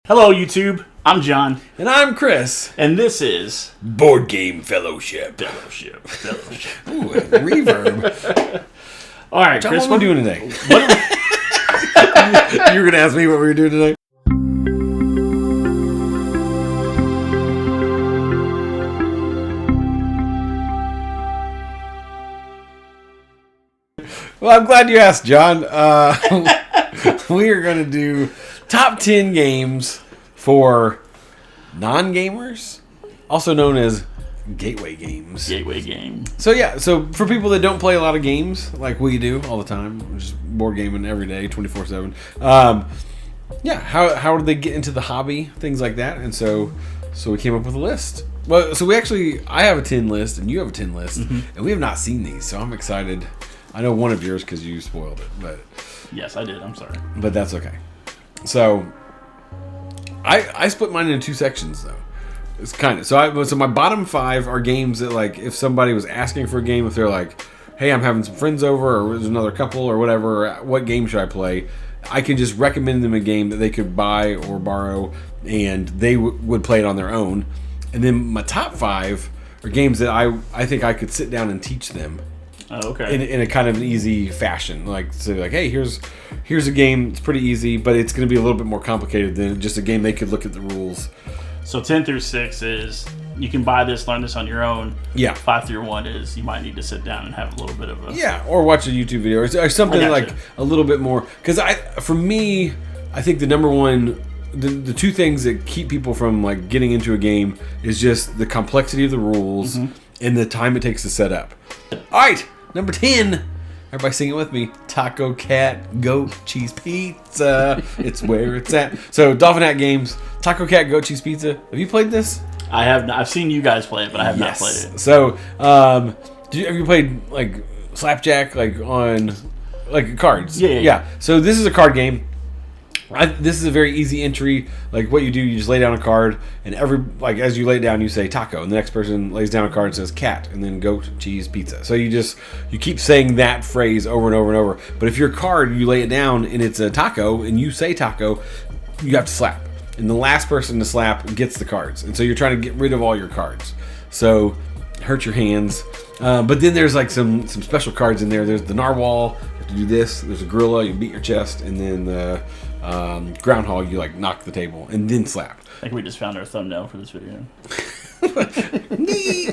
Hello, YouTube. I'm John, And I'm Chris. and this is Board Game Fellowship. Fellowship. Ooh, reverb. All right, John, Chris, what are we doing today? What You were going to ask me what we were doing today? Well, I'm glad you asked, John. We are going to do top 10 games for non-gamers, also known as gateway games. gateway game? So for people that don't play a lot of games like we do all the time, just board gaming every day, 24/7. How do they get into the hobby, things like that? And so we came up with a list. Well, so I have a 10 list and you have a 10 list, and we have not seen these, so I'm excited. I know one of yours because you spoiled it, but Yes, I did. I'm sorry. that's okay. So I split mine into two sections though. It's kind of so my bottom 5 are games that, like, if somebody was asking for a game, if they're like, hey, I'm having some friends over, or there's another couple or whatever, what game should I play? I can just recommend them a game that they could buy or borrow, and they would play it on their own. And then my top 5 are games that I think I could sit down and teach them Oh, okay. in a kind of an easy fashion. Like, so like, hey, here's a game. It's pretty easy, but it's going to be a little bit more complicated than just a game they could look at the rules. So 10 through 6 is you can buy this, learn this on your own. Yeah. 5 through 1 is you might need to sit down and have a little bit of a... Yeah, or watch a YouTube video or something I like gotcha. a little bit more. Because I think the number one, the two things that keep people from like getting into a game is just the complexity of the rules and the time it takes to set up. All right, number 10. Everybody sing it with me. Taco Cat Goat Cheese Pizza. It's where it's at. So Dolphin Hat Games, Taco Cat Goat Cheese Pizza. Have you played this? I have not, I've seen you guys play it, but I have not played it. So, have you played like Slapjack, like on like cards? Yeah. So this is a card game. This is a very easy entry. Like, what you do, you just lay down a card, and as you lay it down, you say taco, and the next person lays down a card and says cat, and then goat, cheese, pizza. So you keep saying that phrase over and over and over. But if your card, you lay it down and it's a taco, and you say taco, you have to slap. And the last person to slap gets the cards. And so you're trying to get rid of all your cards. So hurt your hands. But then there's like some special cards in there. There's the narwhal, you have to do this. There's a gorilla, you beat your chest. And then the groundhog, you like knock the table and then slap. I think we just found our thumbnail for this video.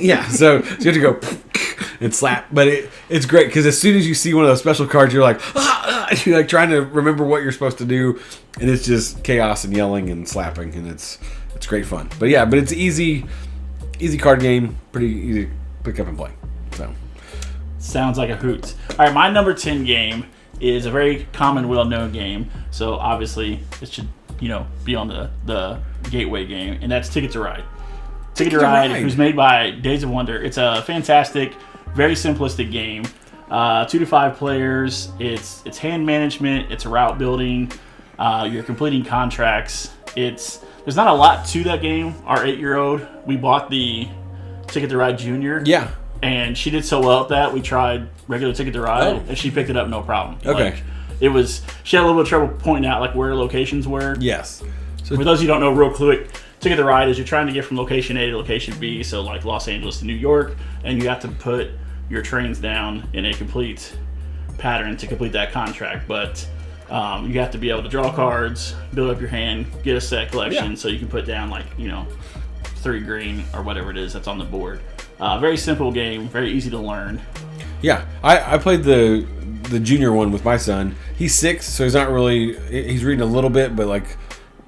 Yeah, so you have to go and slap. But it's great because as soon as you see one of those special cards, you're like, you're like trying to remember what you're supposed to do. And it's just chaos and yelling and slapping. And it's great fun. But yeah, it's easy card game. Pretty easy to pick up and play. So Sounds like a hoot. All right, my number 10 game is a very common, well-known game. So obviously it should, be on the gateway game, and that's Ticket to Ride. Ticket to Ride, who's made by Days of Wonder. It's a fantastic, very simplistic game. 2 to 5 players. It's hand management. It's route building. You're completing contracts. There's not a lot to that game. Our 8-year-old, we bought the Ticket to Ride Junior. yeah. And she did so well at that, we tried regular Ticket to Ride, Oh. and she picked it up no problem. Okay. She had a little bit of trouble pointing out like where locations were. Yes. So For those of you who don't know, real quick, Ticket to Ride is you're trying to get from location A to location B, so like Los Angeles to New York, and you have to put your trains down in a complete pattern to complete that contract. But you have to be able to draw cards, build up your hand, get a set collection, so you can put down 3 green or whatever it is that's on the board. Very simple game, very easy to learn. yeah, I played the junior one with my son. He's 6, so he's reading a little bit, but like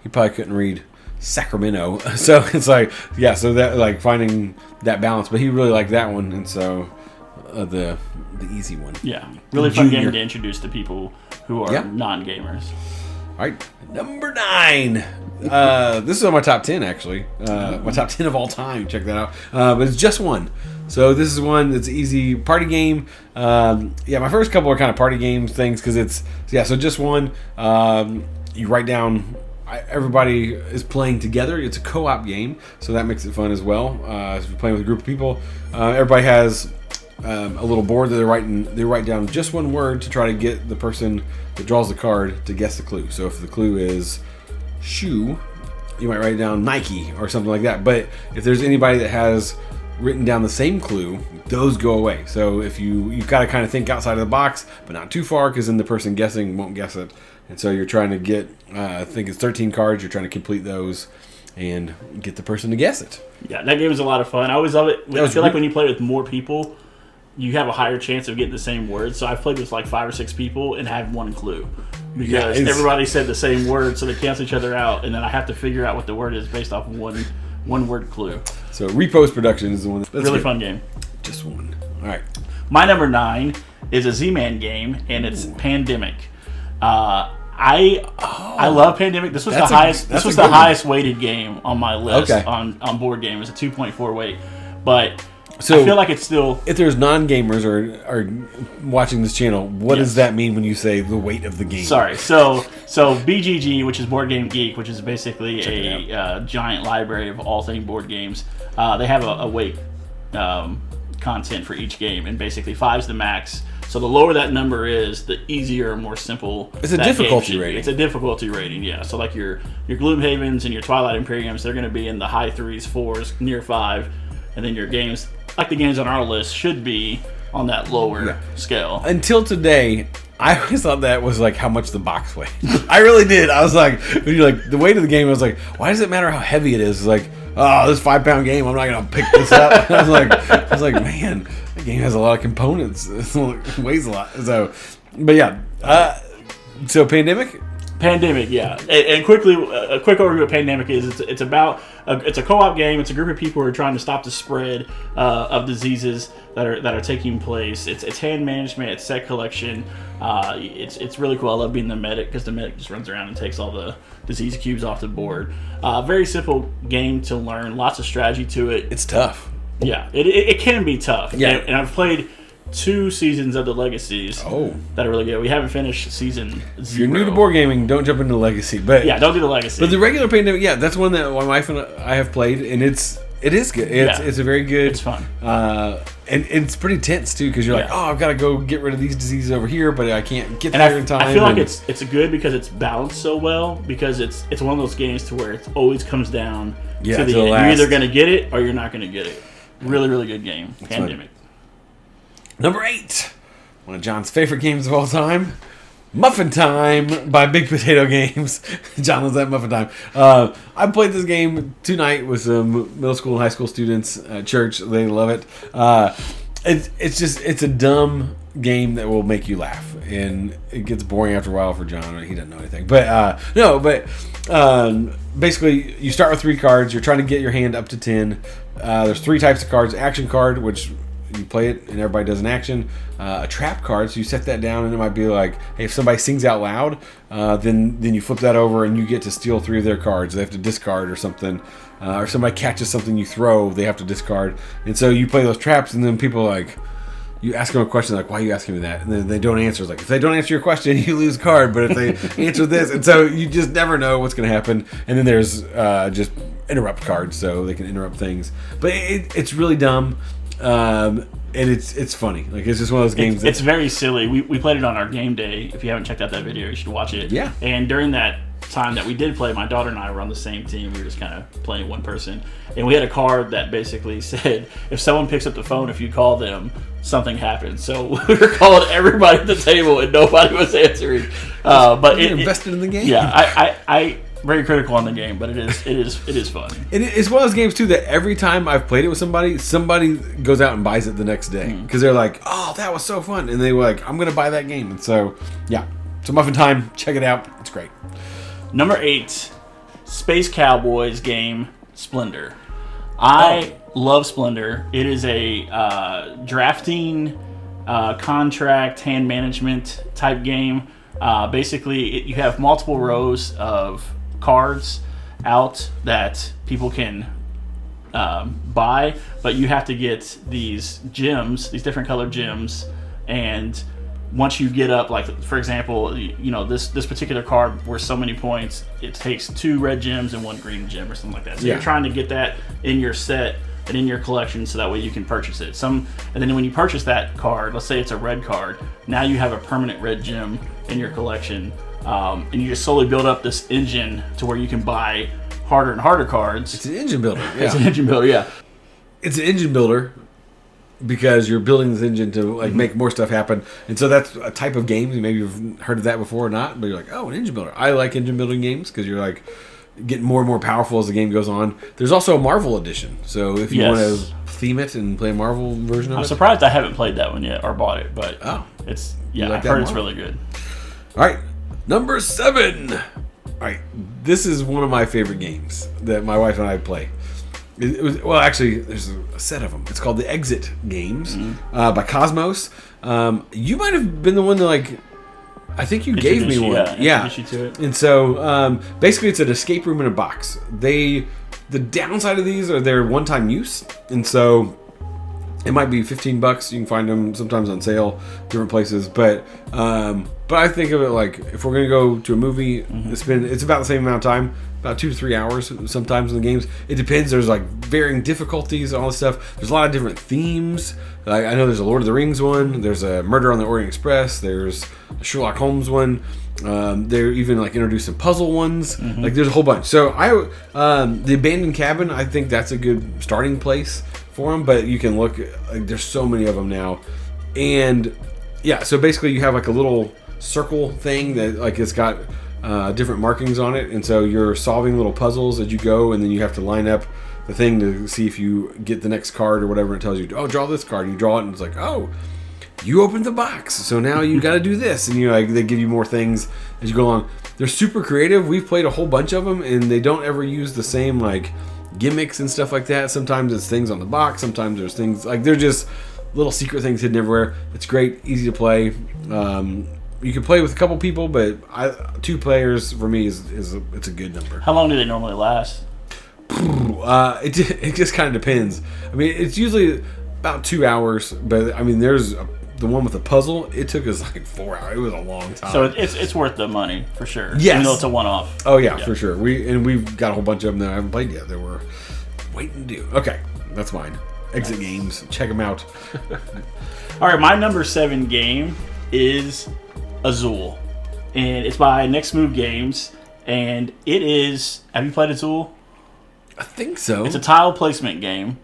he probably couldn't read Sacramento. So it's like, yeah, so that like finding that balance. But he really liked that one, and so the easy one. Yeah, really fun Junior. game to introduce to people who are non-gamers. All right, number 9. This is on my top 10, actually. My top 10 of all time. Check that out. But it's just one. So this is one that's easy party game. My first couple are kind of party games things because so just one. You write down. Everybody is playing together. It's a co-op game, so that makes it fun as well. If you're playing with a group of people, everybody has a little board that they write down just one word to try to get the person that draws the card to guess the clue. So if the clue is shoe, you might write down Nike or something like that. But if there's anybody that has written down the same clue, those go away. So if you've got to kind of think outside of the box, but not too far, because then the person guessing won't guess it. And so you're trying to get, I think it's 13 cards. You're trying to complete those and get the person to guess it. Yeah, that game is a lot of fun. I always love it. I feel like when you play with more people, you have a higher chance of getting the same word. So I've played with like 5 or 6 people and had one clue. Because everybody said the same word, so they cancel each other out, and then I have to figure out what the word is based off of one word clue. So Repost Production is the one. That's really good. Fun game. Just one. All right. My number 9 is a Z-Man game, and it's Pandemic. I love Pandemic. This was the highest. This was the highest weighted game on my list on board game. It was a 2.4 weight, but so I feel like it's still. If there's non-gamers are watching this channel, what does that mean when you say the weight of the game? Sorry, so BGG, which is Board Game Geek, which is basically a giant library of all things board games. They have a weight content for each game, and basically 5's the max. So the lower that number is, the easier, more simple. It's a difficulty rating. It's a difficulty rating, yeah. So like your Gloomhavens and your Twilight Imperiums, they're going to be in the high 3s, 4s, near 5, and then your games, like the games on our list, should be on that lower scale. Until today, I always thought that was like how much the box weighed. I really did. I was like, when you're like the weight of the game, I was like, why does it matter how heavy it is? It's like, oh, this 5-pound game, I'm not gonna pick this up. I was like, man, that game has a lot of components. It weighs a lot. So, but yeah. So Pandemic. Pandemic, yeah. And quickly, a quick overview of Pandemic is it's about it's a co-op game. It's a group of people who are trying to stop the spread of diseases that are taking place. It's hand management. It's set collection. It's really cool. I love being the medic because the medic just runs around and takes all the disease cubes off the board. Very simple game to learn. Lots of strategy to it. It's tough. Yeah, it can be tough. Yeah, and I've played 2 seasons of the Legacies that are really good. We haven't finished season 0. If you're new to board gaming, don't jump into Legacy. But yeah, don't do the Legacy. But the regular Pandemic, that's one that my wife and I have played, and it is good. It's a very good. It's fun. And it's pretty tense too, because you're like, oh, I've got to go get rid of these diseases over here, but I can't get there in time. I feel like it's good because it's balanced so well, because it's one of those games to where it always comes down to the end. You're either going to get it or you're not going to get it. Really, really good game. Pandemic. Number 8, one of John's favorite games of all time, Muffin Time by Big Potato Games. John loves that Muffin Time. I played this game tonight with some middle school and high school students at church. They love it. It's a dumb game that will make you laugh, and it gets boring after a while for John. He doesn't know anything, but basically you start with 3 cards. You're trying to get your hand up to 10. There's 3 types of cards: action card, which you play it and everybody does an action. A trap card, so you set that down, and it might be like, hey, if somebody sings out loud, then you flip that over and you get to steal 3 of their cards. They have to discard or something, or somebody catches something you throw, they have to discard. And so you play those traps, and then people like, you ask them a question like, why are you asking me that? And then they don't answer. It's like, if they don't answer your question, you lose a card, but if they answer this, and so you just never know what's going to happen. And then there's just interrupt cards, so they can interrupt things. But it's really dumb. And it's funny. Like, it's just one of those games. It's very silly. We played it on our game day. If you haven't checked out that video, you should watch it. Yeah. And during that time that we did play, my daughter and I were on the same team. We were just kind of playing one person, and we had a card that basically said, if someone picks up the phone, if you call them, something happens. So we were calling everybody at the table, and nobody was answering. But you're invested in the game. Yeah, I very critical on the game, but it is fun. It's one of those games too that every time I've played it with somebody goes out and buys it the next day, because they're like, oh, that was so fun, and they were like, I'm gonna buy that game. And so so Muffin Time, check it out, it's great. Number 8, Space Cowboys game, Splendor. I love Splendor. It is a drafting, contract, hand management type game. Basically, you have multiple rows of cards out that people can buy, but you have to get these gems, these different colored gems, and once you get up, like for example, this particular card worth so many points, it takes 2 red gems and 1 green gem or something like that. So you're trying to get that in your set and in your collection, so that way you can purchase it. And then when you purchase that card, let's say it's a red card, now you have a permanent red gem in your collection, and you just slowly build up this engine to where you can buy harder and harder cards. It's an engine builder. Yeah. It's an engine builder, yeah. It's an engine builder because you're building this engine to like make more stuff happen, and so that's a type of game. Maybe you've heard of that before or not, but you're like, oh, an engine builder. I like engine building games because you're like getting more and more powerful as the game goes on. There's also a Marvel edition, so if you want to theme it and play a Marvel version of it. I'm surprised I haven't played that one yet or bought it, but it's I've heard it's really good. All right, number 7. All right, this is one of my favorite games that my wife and I play. It was, well, actually, there's a set of them. It's called the Exit Games by Cosmos. You might have been the one that I think you gave me one. Yeah. To it. And so basically, it's an escape room in a box. The downside of these are their one-time use, and so it might be $15. You can find them sometimes on sale, different places. But I think of it like if we're gonna go to a movie, it's about the same amount of time. About 2 to 3 hours sometimes in the games. It depends. There's like varying difficulties, all this stuff. There's a lot of different themes. Like, I know there's a Lord of the Rings one. There's a Murder on the Orient Express. There's a Sherlock Holmes one. They're even like introduced some puzzle ones. Like there's a whole bunch. So the Abandoned Cabin, I think that's a good starting place for them. But you can look. There's so many of them now, and yeah. So basically, you have like a little circle thing that like it's got different markings on it, and so you're solving little puzzles as you go, and then you have to line up the thing to see if you get the next card or whatever. It tells you, oh, draw this card. You draw it, and it's like, oh, you opened the box, so now you got to do this, and they give you more things as you go along. They're super creative. We've played a whole bunch of them, and they don't ever use the same like gimmicks and stuff like that. Sometimes it's things on the box. Sometimes there's things like they're just little secret things hidden everywhere. It's great, easy to play. You can play with a couple people, but 2 players for me it's a good number. How long do they normally last? It just kind of depends. I mean, it's usually about 2 hours, but I mean, there's the one with the puzzle. It took us like 4 hours. It was a long time. So it's worth the money for sure. Yes. Even though it's a one-off. Oh yeah, for sure. We've got a whole bunch of them that I haven't played yet. That we're waiting to do. Okay, that's mine. Exit Games. Check them out. All right, my number 7 game is Azul, and it's by Next Move Games, and it is. Have you played Azul? I think so. It's a tile placement game,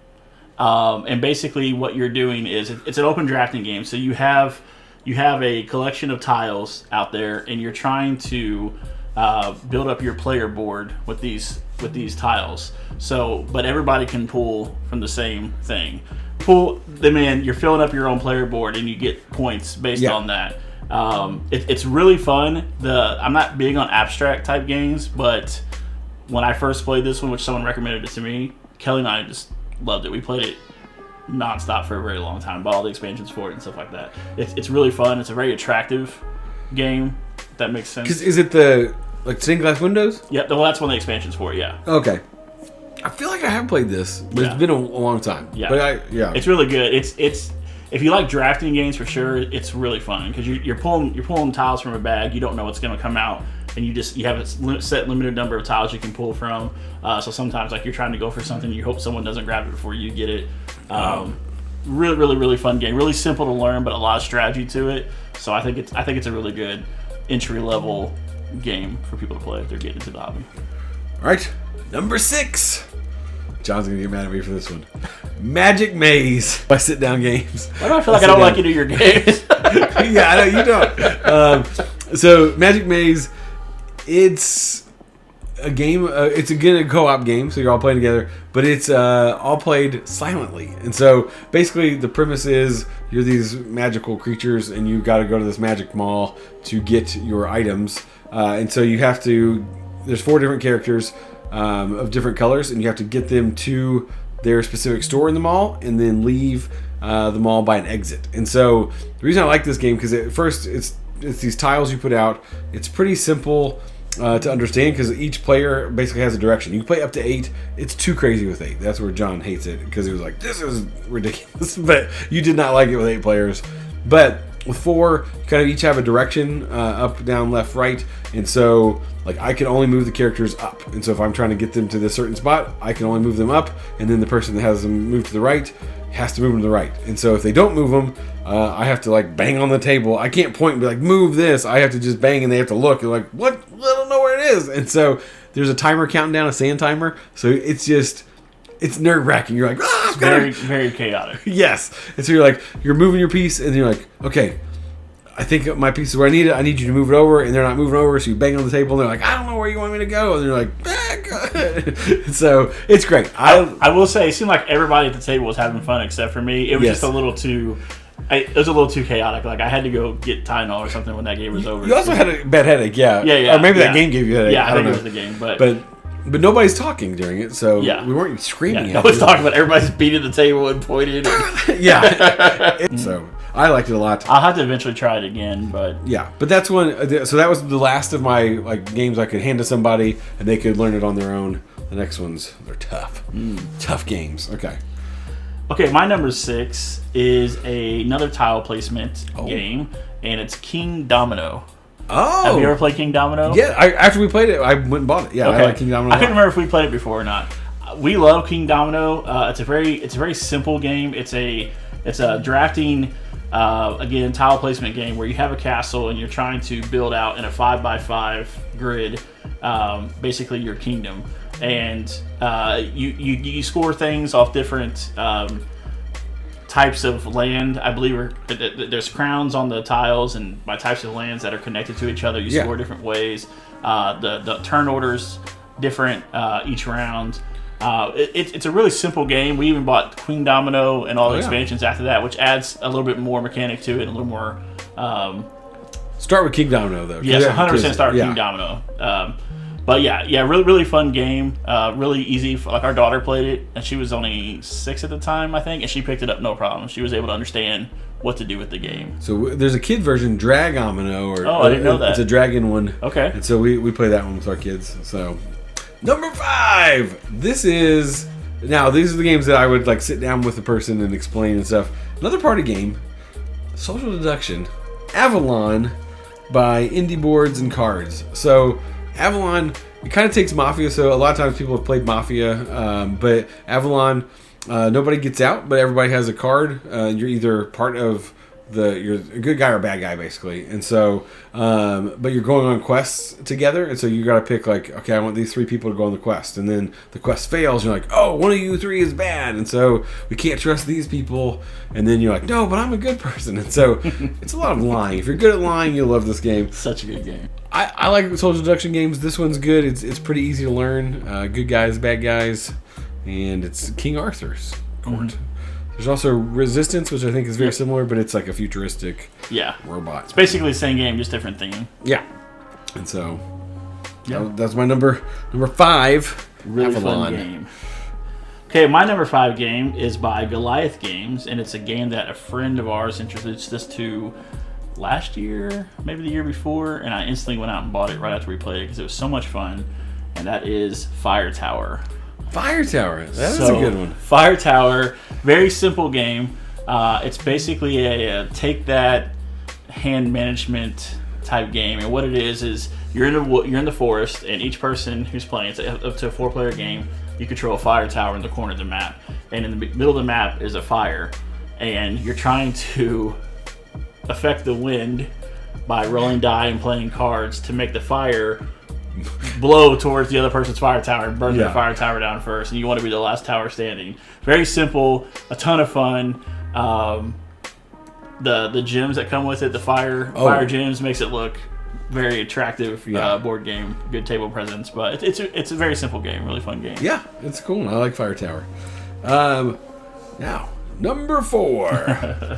and basically what you're doing is it's an open drafting game. So you have a collection of tiles out there, and you're trying to build up your player board with these tiles. So, but everybody can pull from the same thing. Pull them in. You're filling up your own player board, and you get points based on that. It's really fun. I'm not big on abstract type games, but when I first played this one, which someone recommended it to me, Kelly and I just loved it. We played it nonstop for a very long time, bought all the expansions for it and stuff like that. It's really fun. It's a very attractive game, if that makes sense. 'Cause is it the stained glass windows? Yeah, well, that's one of the expansions for it, yeah. Okay. I feel like I have played this, but it's been a long time. Yeah. But it's really good. It's if you like drafting games, for sure, it's really fun because you're pulling tiles from a bag. You don't know what's going to come out, and you have a set limited number of tiles you can pull from. So sometimes like you're trying to go for something, you hope someone doesn't grab it before you get it. Really, really, really fun game. Really simple to learn, but a lot of strategy to it. So I think it's a really good entry level game for people to play if they're getting into the hobby. All right, number 6. John's gonna get mad at me for this one. Magic Maze by Sit Down Games. Why do I feel like I don't like you to your games? Yeah, I know you don't. So Magic Maze, it's a game. It's again a co-op game, so you're all playing together, but it's all played silently. And so basically, the premise is you're these magical creatures, and you got to go to this magic mall to get your items. And so you have to. There's 4 different characters. Of different colors, and you have to get them to their specific store in the mall and then leave the mall by an exit. And so the reason I like this game, because at first it's these tiles you put out. It's pretty simple to understand because each player basically has a direction. You can play up to 8. It's too crazy with 8. That's where John hates it because he was like, this is ridiculous. But you did not like it with 8 players. But with 4, you kind of each have a direction, up, down, left, right. And so like I can only move the characters up. And so if I'm trying to get them to this certain spot, I can only move them up. And then the person that has them move to the right has to move them to the right. And so if they don't move them, I have to like bang on the table. I can't point and be like, move this. I have to just bang and they have to look and like, what? I don't know where it is. And so there's a timer counting down, a sand timer. So it's nerve wracking. You're like, ah, Very, very chaotic. yes. And so you're moving your piece, and you're like, okay, I think my piece is where I need it. I need you to move it over, and they're not moving over. So you bang on the table, and they're like, I don't know where you want me to go. And they're like, so it's great. I will say, it seemed like everybody at the table was having fun except for me. It was just a little too. It was a little too chaotic. Like I had to go get Tylenol or something when that game was over. You also had a bad headache, yeah. Yeah. Or maybe that game gave you a headache. Yeah, I think don't it know. was the game, But nobody's talking during it, so we weren't screaming. I was talking about everybody's beating the table and pointed. Yeah. So I liked it a lot. I'll have to eventually try it again, but yeah. But that's one. So that was the last of my games I could hand to somebody and they could learn it on their own. The next ones, they're tough, tough games. Okay, my number 6 is another tile placement game, and it's King Domino. Oh, have you ever played King Domino? Yeah, after we played it, I went and bought it. Yeah, okay. I like King Domino. I couldn't remember if we played it before or not. We love King Domino. It's a very simple game. It's a drafting again tile placement game where you have a castle and you're trying to build out in a 5x5 grid, basically your kingdom, and you score things off different types of land. I believe there's crowns on the tiles, and by types of lands that are connected to each other, you score different ways. The turn orders different each round. It's a really simple game. We even bought Queen Domino and all the expansions after that, which adds a little bit more mechanic to it, and a little more. Start with King Domino though. Yes, 100% start with King Domino. But really fun game. Really easy. Like our daughter played it, and she was only 6 at the time, I think, and she picked it up no problem. She was able to understand what to do with the game. So there's a kid version, Dragomino, I didn't know that. It's a dragon one. Okay. And so we play that one with our kids. So number 5. These are the games that I would sit down with a person and explain and stuff. Another party game, Social Deduction, Avalon by Indie Boards and Cards. So Avalon, it kind of takes Mafia, so a lot of times people have played Mafia, but Avalon, nobody gets out, but everybody has a card. You're either part of you're a good guy or a bad guy, basically. And so, but you're going on quests together, and so you got to pick, okay, I want these 3 people to go on the quest. And then the quest fails, you're like, oh, one of you 3 is bad, and so we can't trust these people. And then you're like, no, but I'm a good person. And so it's a lot of lying. If you're good at lying, you'll love this game. Such a good game. I like social deduction games. This one's good. It's pretty easy to learn. Good guys, bad guys, and it's King Arthur's court. Mm-hmm. There's also Resistance, which I think is very similar, but it's like a futuristic robot. It's basically the same game, just different theme. Yeah, and so that's my number 5. Really Avalon. Fun game. Okay, my number 5 game is by Goliath Games, and it's a game that a friend of ours introduced us to last year, maybe the year before, and I instantly went out and bought it right after we played it because it was so much fun, and that is Fire Tower. Fire Tower, that is a good one. Fire Tower, very simple game. It's basically a take that hand management type game, and what it is you're in the forest, and each person who's playing, it's up to a 4-player game. You control a fire tower in the corner of the map, and in the middle of the map is a fire, and you're trying to affect the wind by rolling die and playing cards to make the fire blow towards the other person's fire tower and burn their fire tower down first, and you want to be the last tower standing. Very simple, a ton of fun. The gems that come with it, the fire gems, makes it look very attractive. Board game, good table presence, but it's a very simple game, really fun game. Yeah, it's cool. I like Fire Tower. Now number 4.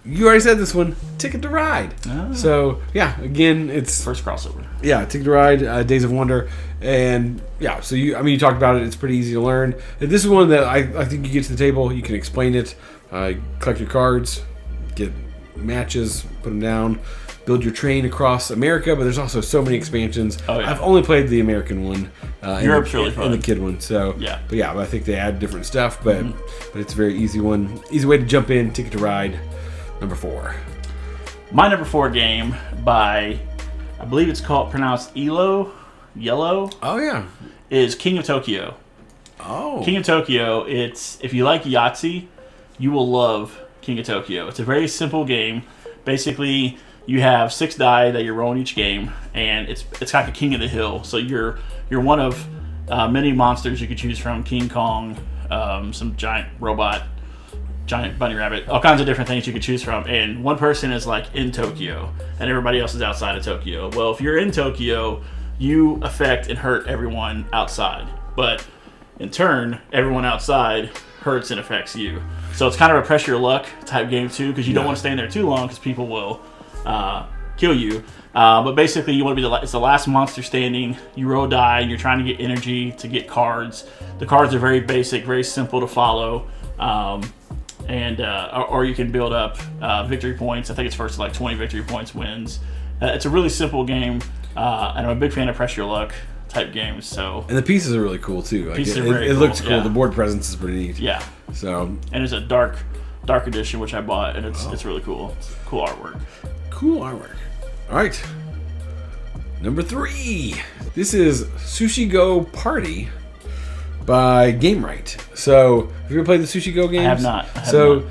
You already said this one, Ticket to Ride. Oh. So, again, it's... First crossover. Yeah, Ticket to Ride, Days of Wonder. And, so you talked about it. It's pretty easy to learn. And this is one that I think you get to the table, you can explain it, collect your cards, get matches, put them down, build your train across America, but there's also so many expansions. Oh, yeah. I've only played the American one. Europe's really fun. And the kid one. So, but I think they add different stuff, but it's a very easy one. Easy way to jump in, Ticket to Ride. Number 4. My number 4 game by, I believe it's pronounced Yellow. Oh yeah. Is King of Tokyo. Oh. King of Tokyo. If you like Yahtzee, you will love King of Tokyo. It's a very simple game. Basically, you have 6 die that you're rolling each game, and it's like a King of the Hill. So you're one of many monsters you could choose from: King Kong, some giant robot, giant bunny rabbit, all kinds of different things you could choose from. And one person is like in Tokyo, and everybody else is outside of Tokyo. Well, if you're in Tokyo, you affect and hurt everyone outside, but in turn, everyone outside hurts and affects you. So it's kind of a pressure your luck type game too, because you don't want to stay in there too long because people will kill you. But basically, you want to be it's the last monster standing. You roll die, and you're trying to get energy to get cards. The cards are very basic, very simple to follow. Or you can build up victory points. I think it's first like 20 victory points wins. It's a really simple game, and I'm a big fan of pressure your luck type games. So and the pieces are really cool too. Like pieces are it cool. looks cool. Yeah. The board presence is pretty neat. Yeah. So and it's a dark edition which I bought, and it's really cool. It's cool artwork. Cool artwork. All right. Number 3. This is Sushi Go Party by Gamewright. So, have you ever played the Sushi Go games? I have not. So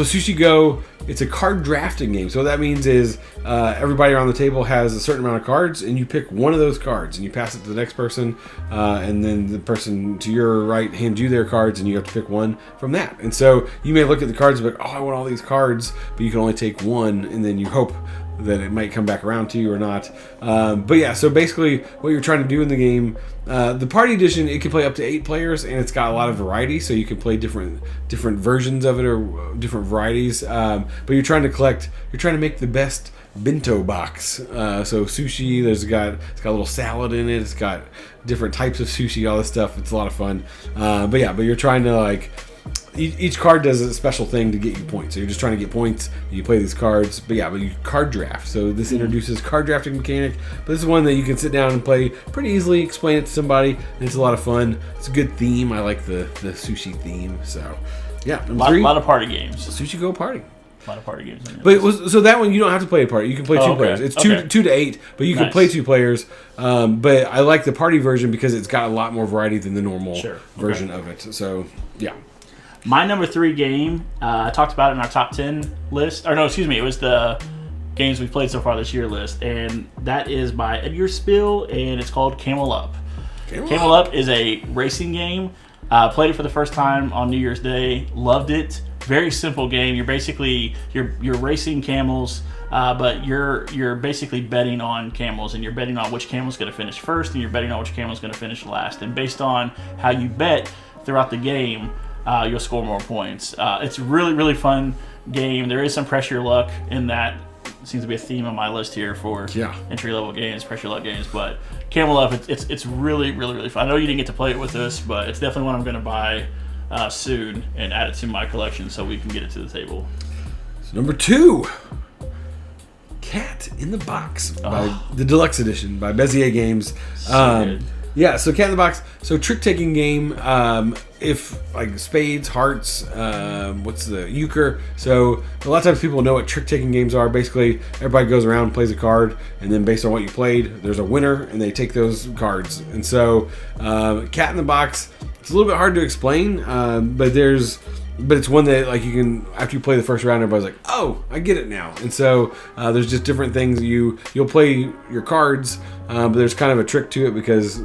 Sushi Go, it's a card drafting game. So what that means is everybody around the table has a certain amount of cards, and you pick one of those cards, and you pass it to the next person, and then the person to your right hands you their cards, and you have to pick one from that. And so you may look at the cards and be like, oh, I want all these cards, but you can only take one, and then you hope that it might come back around to you or not. But yeah, so basically what you're trying to do in the game, the party edition, it can play up to 8 players, and it's got a lot of variety, so you can play different versions of it or different varieties. But you're trying to make the best bento box. So sushi, it's got a little salad in it, it's got different types of sushi, all this stuff. It's a lot of fun. But you're trying to like, each card does a special thing to get you points. So you're just trying to get points. You play these cards, but you card draft. So this introduces card drafting mechanic. But this is one that you can sit down and play pretty easily. Explain it to somebody, and it's a lot of fun. It's a good theme. I like the sushi theme. So yeah, A lot of party games. Sushi Go Party. A lot of party games. But so that one you don't have to play a party. You can play 2 players. It's two to 8, but you can play 2 players. But I like the party version because it's got a lot more variety than the normal version of it. So yeah. My number 3 game, I talked about it in our top 10 list. Or no, excuse me, it was the games we've played so far this year list. And that is by Edgar Spiel, and it's called Camel Up. Camel Up is a racing game. Played it for the first time on New Year's Day. Loved it. Very simple game. You're basically, you're racing camels, but you're basically betting on camels, and you're betting on which camel's going to finish first, and you're betting on which camel's going to finish last. And based on how you bet throughout the game, you'll score more points. It's a really, really fun game. There is some pressure luck in that. It seems to be a theme on my list here for entry-level games, pressure luck games. But Camel Up, it's really, really, really fun. I know you didn't get to play it with us, but it's definitely one I'm going to buy soon and add it to my collection so we can get it to the table. So number 2, Cat in the Box by the Deluxe Edition by Bezier Games. So good. Yeah, so Cat in the Box. So trick-taking game. If like spades, hearts, what's the euchre? So a lot of times people know what trick-taking games are. Basically, everybody goes around, plays a card, and then based on what you played, there's a winner, and they take those cards. And so Cat in the Box, it's a little bit hard to explain, but it's one that like you can, after you play the first round, everybody's like, oh, I get it now. And so there's just different things. You'll play your cards, but there's kind of a trick to it because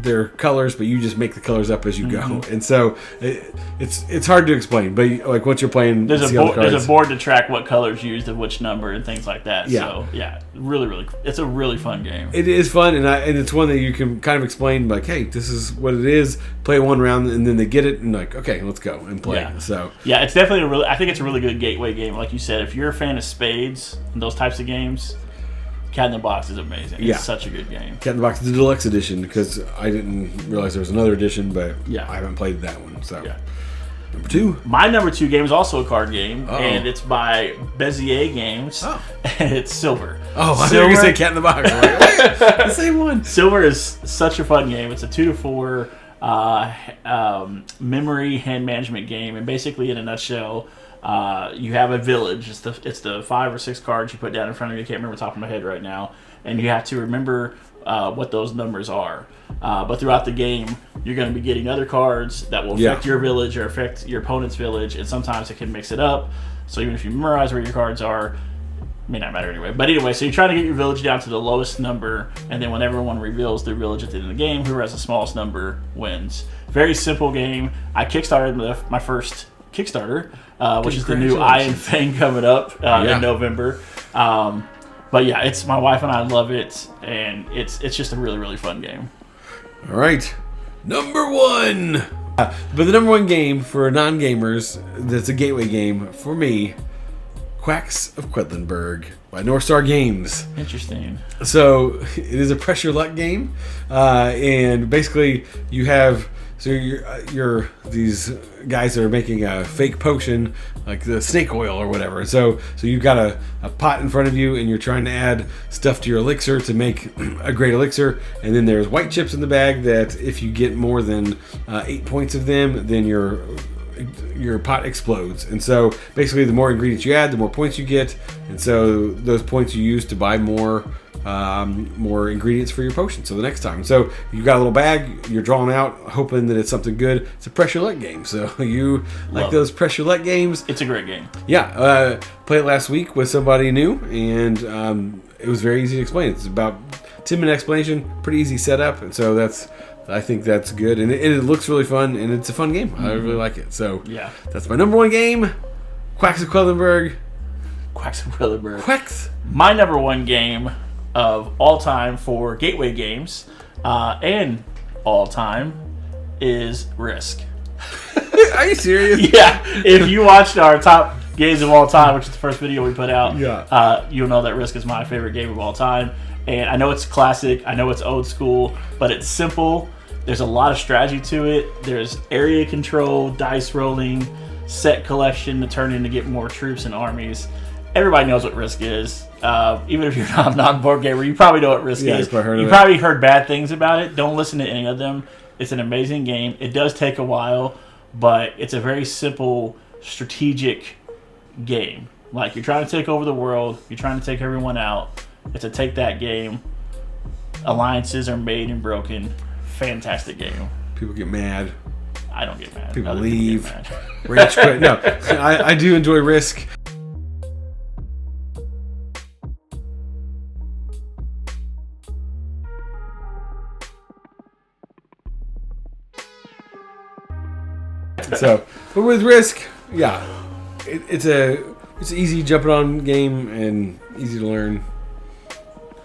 they're colors, but you just make the colors up as you go. And so it's hard to explain, but like once you're playing, there's a board to track what colors used of which number and things like that. Yeah. So yeah, really, it's a really fun game. It is fun, and it's one that you can kind of explain, like, hey, this is what it is. Play one round, and then they get it, and like, okay, let's go and play. Yeah. So yeah, it's definitely I think it's a really good gateway game. Like you said, if you're a fan of spades and those types of games, Cat in the Box is amazing. It's such a good game. Cat in the Box, the Deluxe Edition, because I didn't realize there was another edition, but Yeah. I haven't played that one. So Yeah. number 2. My number 2 game is also a card game, Uh-oh. and it's by Bezier Games. Oh. And it's Silver. Oh, I thought you were going to say Cat in the Box. I'm like, wait, the same one. Silver is such a fun game. It's a 2 to 4 memory hand management game, and basically in a nutshell, you have a village. It's the 5 or 6 cards you put down in front of you. I can't remember the top of my head right now, and you have to remember what those numbers are. But throughout the game, you're going to be getting other cards that will affect your village or affect your opponent's village, and sometimes it can mix it up. So even if you memorize where your cards are, may not matter anyway. But anyway, so you're trying to get your village down to the lowest number, and then when everyone reveals their village at the end of the game, whoever has the smallest number wins. Very simple game. I kickstarted my first Kickstarter, which is the new Iron Fang coming up in November. But yeah, it's my wife and I love it, and it's just a really, really fun game. All right, number 1. But the number 1 game for non-gamers that's a gateway game for me, Quacks of Quedlinburg by North Star Games. Interesting. So it is a pressure luck game, and basically you have you're these guys that are making a fake potion, like the snake oil or whatever. So you've got a pot in front of you, and you're trying to add stuff to your elixir to make a great elixir. And then there's white chips in the bag that if you get more than 8 points of them, then your pot explodes. And so basically the more ingredients you add, the more points you get, and so those points you use to buy more ingredients for your potion, so the next time. So you've got a little bag, you're drawing out hoping that it's something good. It's a pressure luck game, so you like those pressure luck games. It's a great game. Yeah, played it last week with somebody new, and it was very easy to explain. It's about 10-minute explanation, pretty easy setup, and so I think that's good, and it looks really fun, and it's a fun game. I really like it. So yeah, that's my number 1 game, Quacks of Quedlinburg. Quacks of Quedlinburg. Quacks. My number 1 game of all time for gateway games and all time is Risk. Are you serious? Yeah. If you watched our top games of all time, which is the first video we put out, you'll know that Risk is my favorite game of all time. And I know it's classic, I know it's old school, but it's simple. There's a lot of strategy to it. There's area control, dice rolling, set collection to turn in to get more troops and armies. Everybody knows what Risk is. Even if you're not a non-board gamer, you probably know what Risk is. You probably heard bad things about it. Don't listen to any of them. It's an amazing game. It does take a while, but it's a very simple, strategic game. Like, you're trying to take over the world. You're trying to take everyone out. It's a take-that game. Alliances are made and broken. Fantastic game. People get mad. I don't get mad. People leave. Rage quit. No, I do enjoy Risk. So, but with Risk, yeah, it's an easy jumping on game and easy to learn.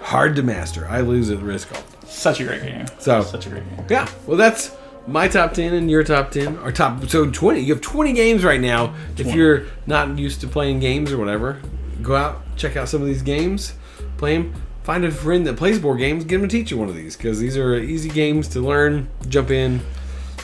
Hard to master. I lose at Risk all the time. Such a great game. Such a great game. Yeah. Well, that's my top 10 and your top 10. Our top, so 20. You have 20 games right now. 20. If you're not used to playing games or whatever, go out, check out some of these games, play them. Find a friend that plays board games, get them to teach you one of these, because these are easy games to learn, jump in.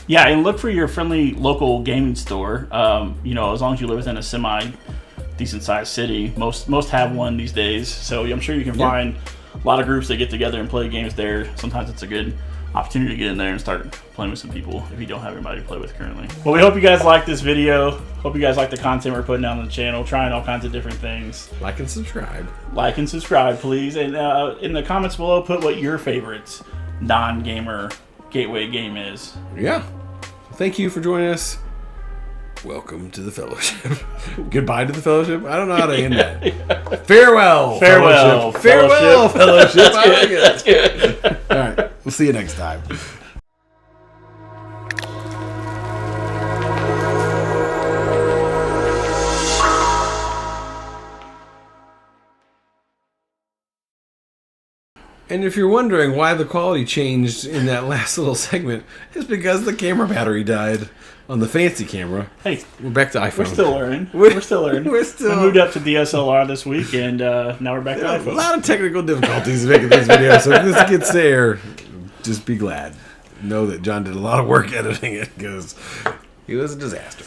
Yeah, and look for your friendly local gaming store. As long as you live within a semi-decent sized city, most have one these days. So I'm sure you can find a lot of groups that get together and play games there. Sometimes it's a good opportunity to get in there and start playing with some people if you don't have anybody to play with currently. Well, we hope you guys like this video. Hope you guys like the content we're putting out on the channel, trying all kinds of different things. Like and subscribe. Like and subscribe, please. And in the comments below, put what your favorite non-gamer gateway game is. Yeah. Thank you for joining us. Welcome to the Fellowship. Goodbye to the Fellowship. I don't know how to end that. Farewell. Fellowship. Farewell, Fellowship. That's good. All right. We'll see you next time. And if you're wondering why the quality changed in that last little segment, it's because the camera battery died on the fancy camera. Hey, we're back to iPhone. We're still learning. We're still learning. We moved up to DSLR this week, and now we're back to iPhone. A lot of technical difficulties making this video, so if this gets there, just be glad. Know that John did a lot of work editing it because it was a disaster.